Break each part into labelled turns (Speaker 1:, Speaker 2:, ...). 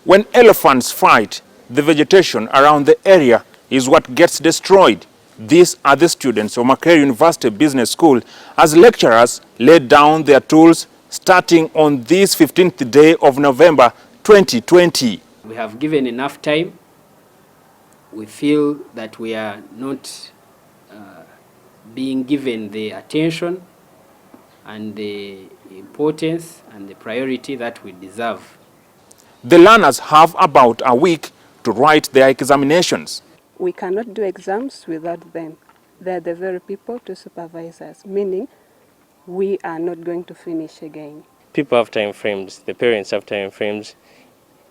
Speaker 1: When elephants fight, the vegetation around the area is what gets destroyed. These are the students of Makerere University Business School as lecturers laid down their tools starting on this 15th day of November 2020.
Speaker 2: We have given enough time. We feel that we are not being given the attention and the importance and the priority that we deserve.
Speaker 1: The learners have about a week to write their examinations.
Speaker 3: We cannot do exams without them. They are the very people to supervise us, meaning we are not going to finish again.
Speaker 4: People have time frames, the parents have time frames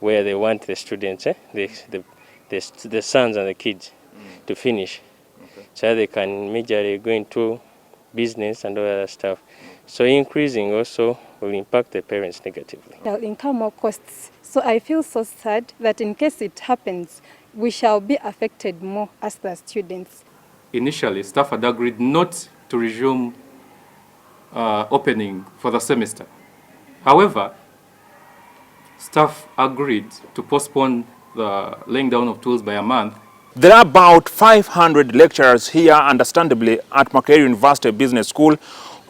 Speaker 4: where they want the students, the sons and the kids to finish. Okay. So they can majorly go into business and all that stuff. So increasing also will impact the parents negatively.
Speaker 5: They'll incur more costs. So I feel so sad that in case it happens, we shall be affected more as the students.
Speaker 6: Initially, staff had agreed not to resume opening for the semester. However, staff agreed to postpone the laying down of tools by a month.
Speaker 1: There are about 500 lecturers here, understandably, at Makerere University Business School,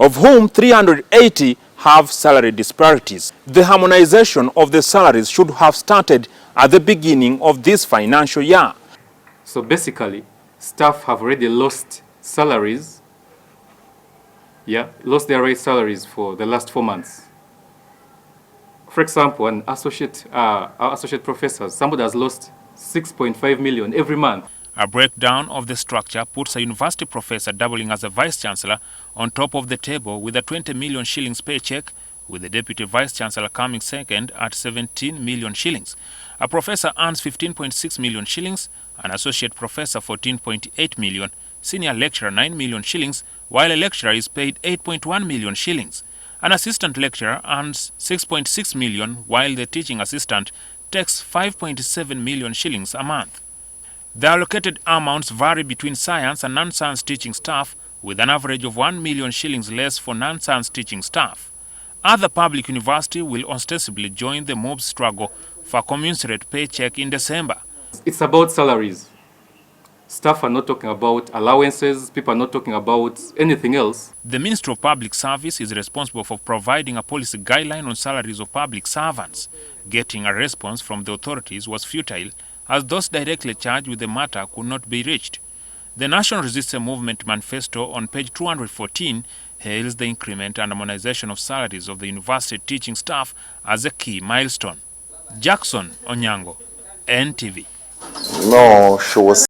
Speaker 1: of whom 380 have salary disparities. The harmonization of the salaries should have started at the beginning of this financial year.
Speaker 6: So basically, staff have already lost salaries, lost their right salaries for the last 4 months. For example, an associate professor, somebody has lost 6.5 million every month.
Speaker 1: A breakdown of the structure puts a university professor doubling as a vice-chancellor on top of the table with a 20 million shillings paycheck, with the deputy vice-chancellor coming second at 17 million shillings. A professor earns 15.6 million shillings, an associate professor 14.8 million, senior lecturer 9 million shillings, while a lecturer is paid 8.1 million shillings. An assistant lecturer earns 6.6 million, while the teaching assistant takes 5.7 million shillings a month. The allocated amounts vary between science and non-science teaching staff, with an average of 1 million shillings less for non-science teaching staff. Other public universities will ostensibly join the MUBs struggle for a commensurate paycheck in December.
Speaker 6: It's about salaries. Staff are not talking about allowances, people are not talking about anything else.
Speaker 1: The Ministry of Public Service is responsible for providing a policy guideline on salaries of public servants. Getting a response from the authorities was futile, as those directly charged with the matter could not be reached. The National Resistance Movement Manifesto on page 214 hails the increment and harmonization of salaries of the university teaching staff as a key milestone. Jackson Onyango, NTV.
Speaker 7: No, she was